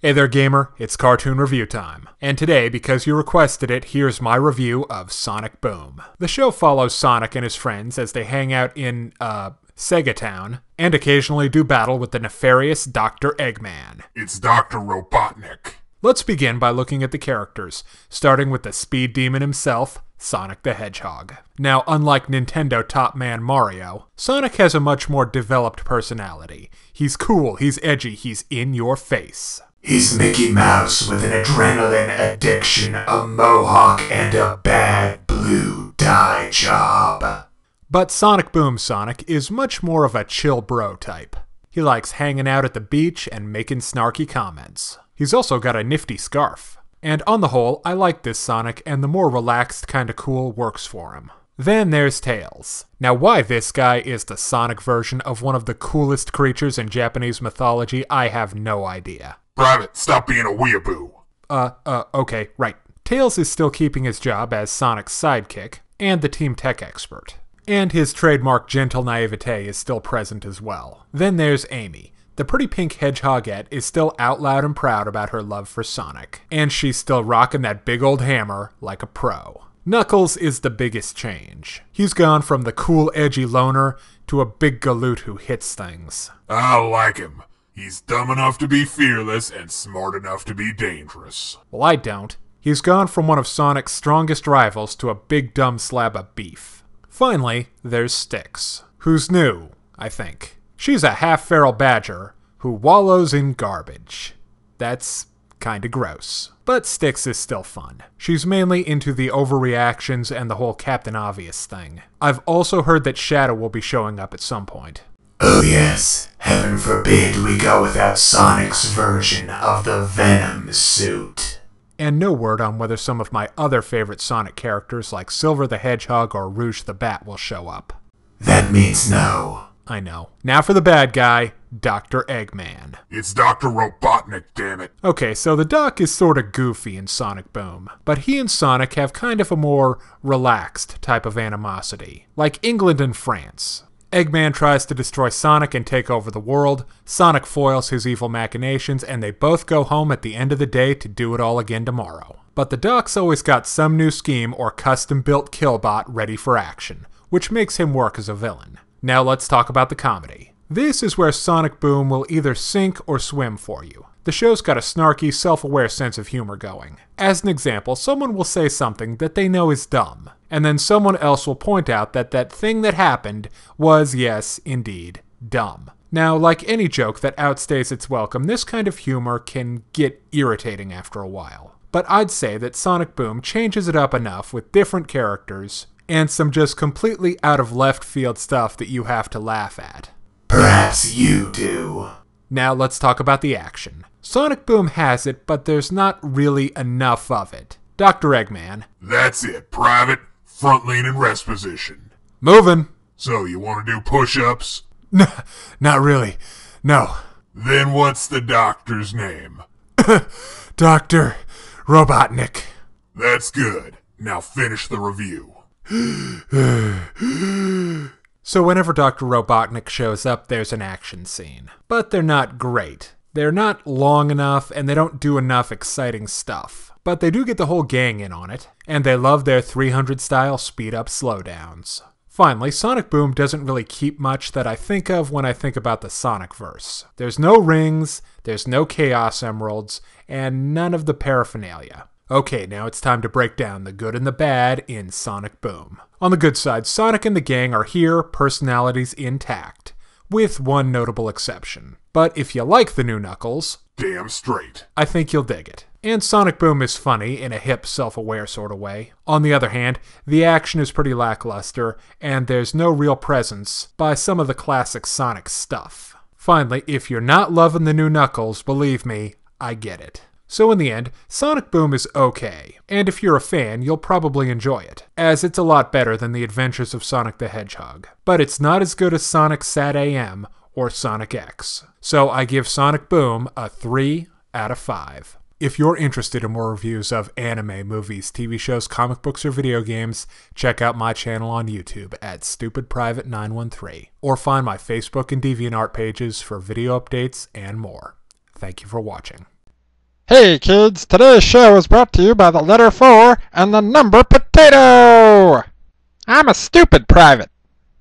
Hey there gamer, it's cartoon review time. And today, because you requested it, here's my review of Sonic Boom. The show follows Sonic and his friends as they hang out in, Sega Town, and occasionally do battle with the nefarious Dr. Eggman. It's Dr. Robotnik. Let's begin by looking at the characters, starting with the speed demon himself, Sonic the Hedgehog. Now, unlike Nintendo top man Mario, Sonic has a much more developed personality. He's cool, he's edgy, he's in your face. He's Mickey Mouse with an adrenaline addiction, a mohawk, and a bad blue dye job. But Sonic Boom Sonic is much more of a chill bro type. He likes hanging out at the beach and making snarky comments. He's also got a nifty scarf. And on the whole, I like this Sonic, and the more relaxed kinda cool works for him. Then there's Tails. Now why this guy is the Sonic version of one of the coolest creatures in Japanese mythology, I have no idea. Private, stop being a weeaboo. Okay, right. Tails is still keeping his job as Sonic's sidekick, and the team tech expert. And his trademark gentle naivete is still present as well. Then there's Amy. The pretty pink hedgehogette is still out loud and proud about her love for Sonic. And she's still rocking that big old hammer like a pro. Knuckles is the biggest change. He's gone from the cool edgy loner to a big galoot who hits things. I like him. He's dumb enough to be fearless and smart enough to be dangerous. Well, I don't. He's gone from one of Sonic's strongest rivals to a big dumb slab of beef. Finally, there's Styx, who's new, I think. She's a half-feral badger who wallows in garbage. That's kinda gross. But Styx is still fun. She's mainly into the overreactions and the whole Captain Obvious thing. I've also heard that Shadow will be showing up at some point. Oh yes, heaven forbid we go without Sonic's version of the Venom suit. And no word on whether some of my other favorite Sonic characters like Silver the Hedgehog or Rouge the Bat will show up. That means no. I know. Now for the bad guy, Dr. Eggman. It's Dr. Robotnik, damn it. Okay, so the Doc is sorta goofy in Sonic Boom, but he and Sonic have kind of a more relaxed type of animosity, like England and France. Eggman tries to destroy Sonic and take over the world, Sonic foils his evil machinations, and they both go home at the end of the day to do it all again tomorrow. But the Doc's always got some new scheme or custom-built killbot ready for action, which makes him work as a villain. Now let's talk about the comedy. This is where Sonic Boom will either sink or swim for you. The show's got a snarky, self-aware sense of humor going. As an example, someone will say something that they know is dumb, and then someone else will point out that that thing that happened was, yes, indeed, dumb. Now, like any joke that outstays its welcome, this kind of humor can get irritating after a while. But I'd say that Sonic Boom changes it up enough with different characters, and some just completely out of left field stuff that you have to laugh at. Perhaps you do. Now let's talk about the action. Sonic Boom has it, but there's not really enough of it. Dr. Eggman. That's it, Private. Front lean and rest position. Moving. So, you want to do push-ups? No, not really. No. Then what's the doctor's name? Dr. Robotnik. That's good. Now finish the review. So whenever Dr. Robotnik shows up, there's an action scene. But they're not great. They're not long enough, and they don't do enough exciting stuff. But they do get the whole gang in on it, and they love their 300-style speed-up slowdowns. Finally, Sonic Boom doesn't really keep much that I think of when I think about the Sonic-verse. There's no rings, there's no Chaos Emeralds, and none of the paraphernalia. Okay, now it's time to break down the good and the bad in Sonic Boom. On the good side, Sonic and the gang are here, personalities intact, with one notable exception. But if you like the new Knuckles, damn straight, I think you'll dig it. And Sonic Boom is funny in a hip, self-aware sort of way. On the other hand, the action is pretty lackluster, and there's no real presence by some of the classic Sonic stuff. Finally, if you're not loving the new Knuckles, believe me, I get it. So in the end, Sonic Boom is okay, and if you're a fan, you'll probably enjoy it, as it's a lot better than the adventures of Sonic the Hedgehog. But it's not as good as Sonic Sat AM or Sonic X. So I give Sonic Boom a 3 out of 5. If you're interested in more reviews of anime, movies, TV shows, comic books, or video games, check out my channel on YouTube at StupidPrivate913, or find my Facebook and Deviantart pages for video updates and more. Thank you for watching. Hey kids, today's show is brought to you by the letter 4 and the number potato! I'm a stupid private.